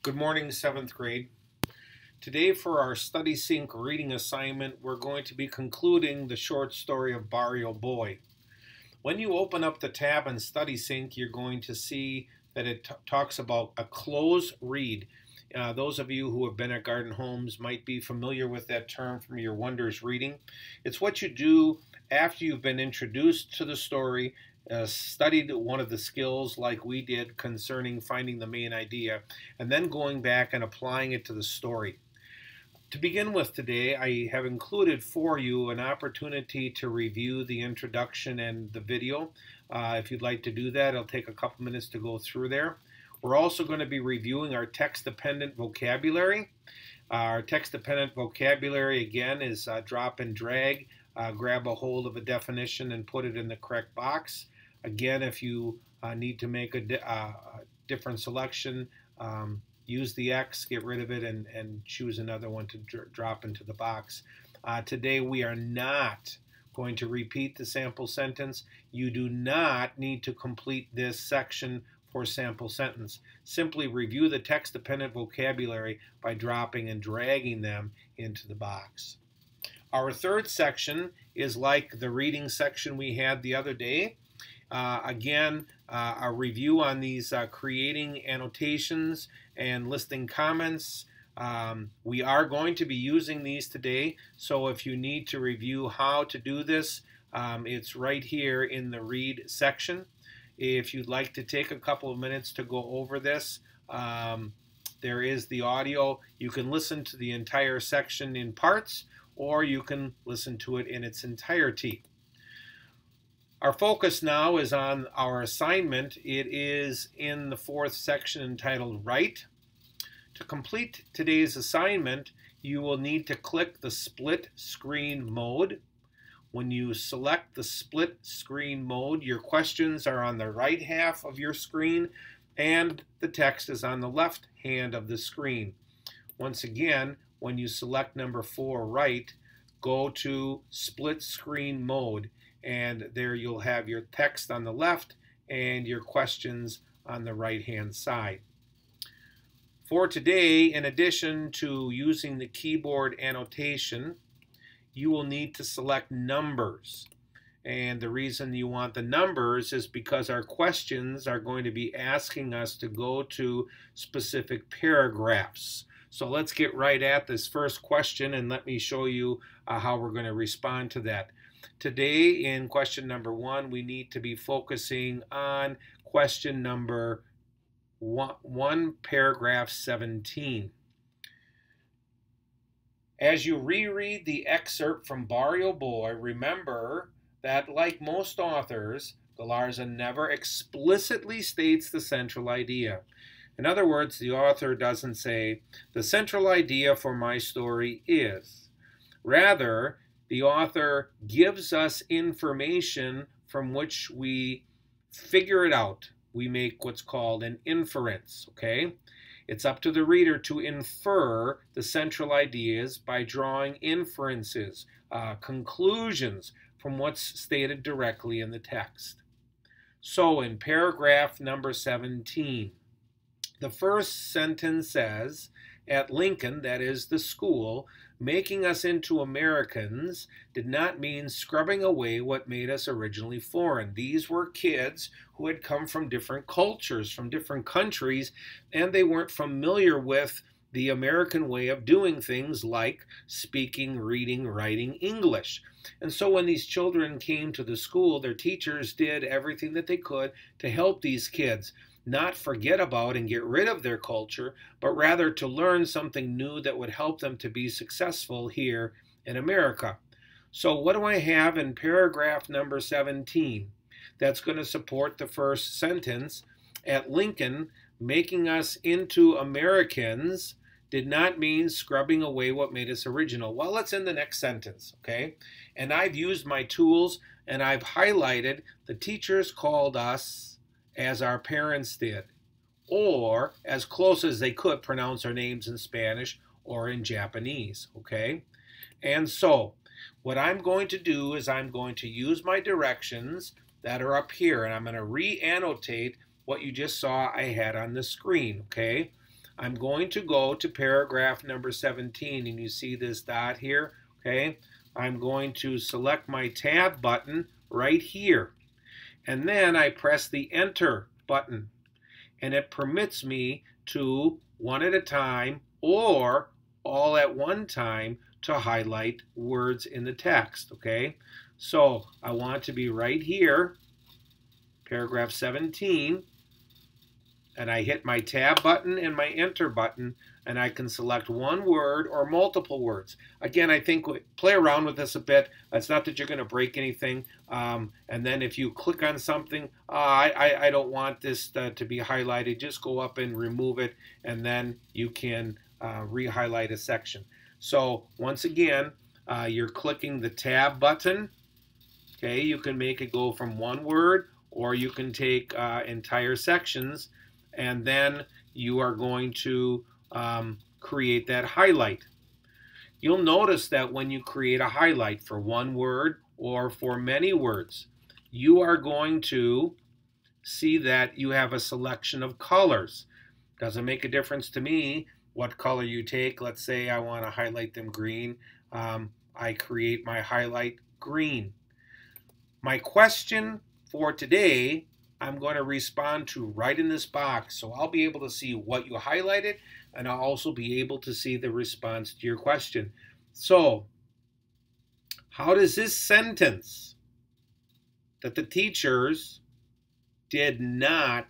Good morning, 7th grade. Today for our Study Sync reading assignment, we're going to be concluding the short story of Barrio Boy. When you open up the tab in Study Sync, you're going to see that it talks about a close read. Those of you who have been at Garden Homes might be familiar with that term from your Wonders reading. It's what you do after you've been introduced to the story, studied one of the skills like we did concerning finding the main idea, and then going back and applying it to the story. To begin with today, I have included for you an opportunity to review the introduction and the video. If you'd like to do that, it'll take a couple minutes to go through there. We're also going to be reviewing our text-dependent vocabulary. Our text-dependent vocabulary, again, is drop and drag. Grab a hold of a definition and put it in the correct box. Again, if you need to make a different selection, use the X, get rid of it, and choose another one to drop into the box. Today we are not going to repeat the sample sentence. You do not need to complete this section for sample sentence. Simply review the text-dependent vocabulary by dropping and dragging them into the box. Our third section is like the reading section we had the other day. Again, a review on these creating annotations and listing comments. We are going to be using these today, so if you need to review how to do this, it's right here in the read section. If you'd like to take a couple of minutes to go over this, there is the audio. You can listen to the entire section in parts, or you can listen to it in its entirety. Our focus now is on our assignment. It is in the fourth section entitled Write. To complete today's assignment, you will need to click the split screen mode. When you select the split screen mode, your questions are on the right half of your screen and the text is on the left hand of the screen. Once again, when you select number 4, Write, go to split screen mode, and there you'll have your text on the left and your questions on the right hand side. For today, in addition to using the keyboard annotation, you will need to select numbers. And the reason you want the numbers is because our questions are going to be asking us to go to specific paragraphs. So let's get right at this first question and let me show you how we're going to respond to that. Today in question number 1, we need to be focusing on question number 1, paragraph 17. As you reread the excerpt from Barrio Boy, remember that, like most authors, Galarza never explicitly states the central idea. In other words, the author doesn't say, the central idea for my story is. Rather, the author gives us information from which we figure it out. We make what's called an inference, okay? It's up to the reader to infer the central ideas by drawing inferences, conclusions from what's stated directly in the text. So in paragraph number 17, the first sentence says, at Lincoln, that is the school, making us into Americans did not mean scrubbing away what made us originally foreign. These were kids who had come from different cultures, from different countries, and they weren't familiar with the American way of doing things like speaking, reading, writing English. And so when these children came to the school, their teachers did everything that they could to help these kids not forget about and get rid of their culture, but rather to learn something new that would help them to be successful here in America. So what do I have in paragraph number 17 that's going to support the first sentence? At Lincoln, making us into Americans did not mean scrubbing away what made us original. Well, it's in the next sentence, okay? And I've used my tools and I've highlighted the teachers called us as our parents did, or as close as they could pronounce our names in Spanish or in Japanese, okay? And so what I'm going to do is I'm going to use my directions that are up here, and I'm going to re-annotate what you just saw I had on the screen, okay? I'm going to go to paragraph number 17, and you see this dot here, okay? I'm going to select my tab button right here, and then I press the enter button, and it permits me to, one at a time or all at one time, to highlight words in the text, okay? So I want to be right here, paragraph 17, and I hit my tab button and my enter button, and I can select one word or multiple words. Again, I think play around with this a bit. It's not that you're going to break anything. And then if you click on something, I don't want this to be highlighted, just go up and remove it, and then you can re-highlight a section. So once again, you're clicking the tab button. Okay, you can make it go from one word, or you can take entire sections, and then you are going to create that highlight. You'll notice that when you create a highlight for one word or for many words, you are going to see that you have a selection of colors. Doesn't make a difference to me what color you take. Let's say I want to highlight them green. I create my highlight green. My question for today, I'm going to respond to right in this box. So I'll be able to see what you highlighted, and I'll also be able to see the response to your question. So, how does this sentence that the teachers did not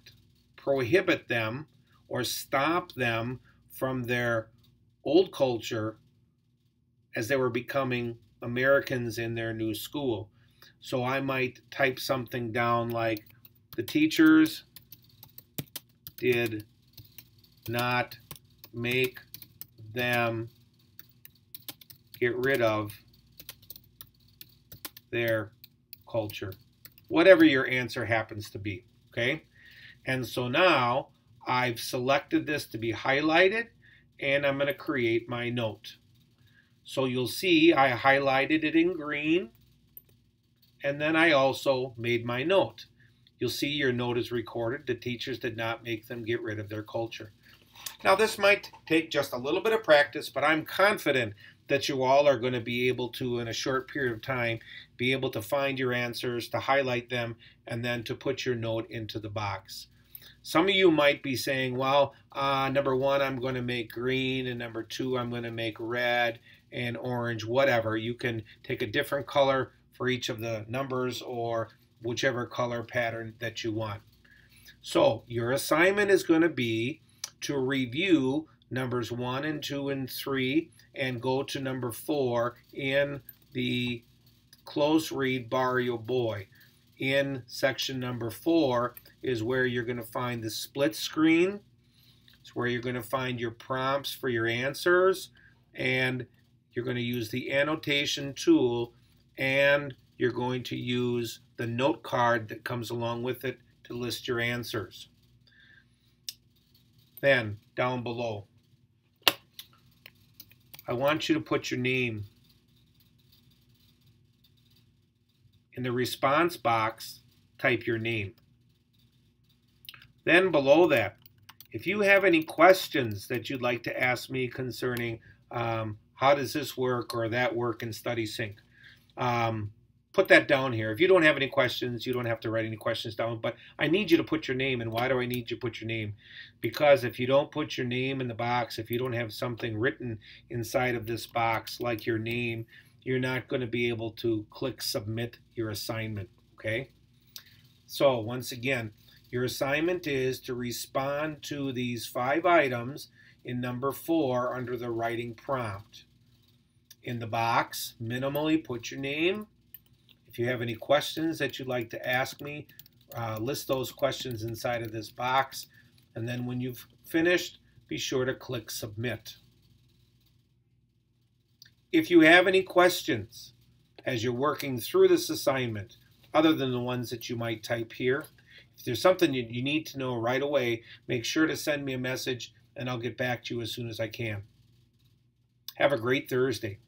prohibit them or stop them from their old culture as they were becoming Americans in their new school? So I might type something down like, the teachers did not make them get rid of their culture. Whatever your answer happens to be, okay? And so now I've selected this to be highlighted, and I'm going to create my note. So you'll see I highlighted it in green, and then I also made my note. You'll see your note is recorded. The teachers did not make them get rid of their culture. Now this might take just a little bit of practice, but I'm confident that you all are going to be able to, in a short period of time, be able to find your answers, to highlight them, and then to put your note into the box. Some of you might be saying, well, number one, I'm going to make green, and number two, I'm going to make red and orange, whatever. You can take a different color for each of the numbers, or whichever color pattern that you want. So your assignment is going to be to review numbers 1 and 2 and 3 and go to number 4 in the close read Barrio Boy. In section number 4 is where you're going to find the split screen. It's where you're going to find your prompts for your answers, and you're going to use the annotation tool, and you're going to use the note card that comes along with it to list your answers. Then, down below, I want you to put your name. In the response box, type your name. Then below that, if you have any questions that you'd like to ask me concerning how does this work or that work in StudySync, put that down here. If you don't have any questions, you don't have to write any questions down, but I need you to put your name. And why do I need you to put your name? Because if you don't put your name in the box, if you don't have something written inside of this box like your name, you're not going to be able to click submit your assignment, okay? So once again, your assignment is to respond to these 5 items in number 4 under the writing prompt. In the box, minimally put your name. If you have any questions that you'd like to ask me, list those questions inside of this box. And then when you've finished, be sure to click Submit. If you have any questions as you're working through this assignment, other than the ones that you might type here, if there's something you need to know right away, make sure to send me a message, and I'll get back to you as soon as I can. Have a great Thursday.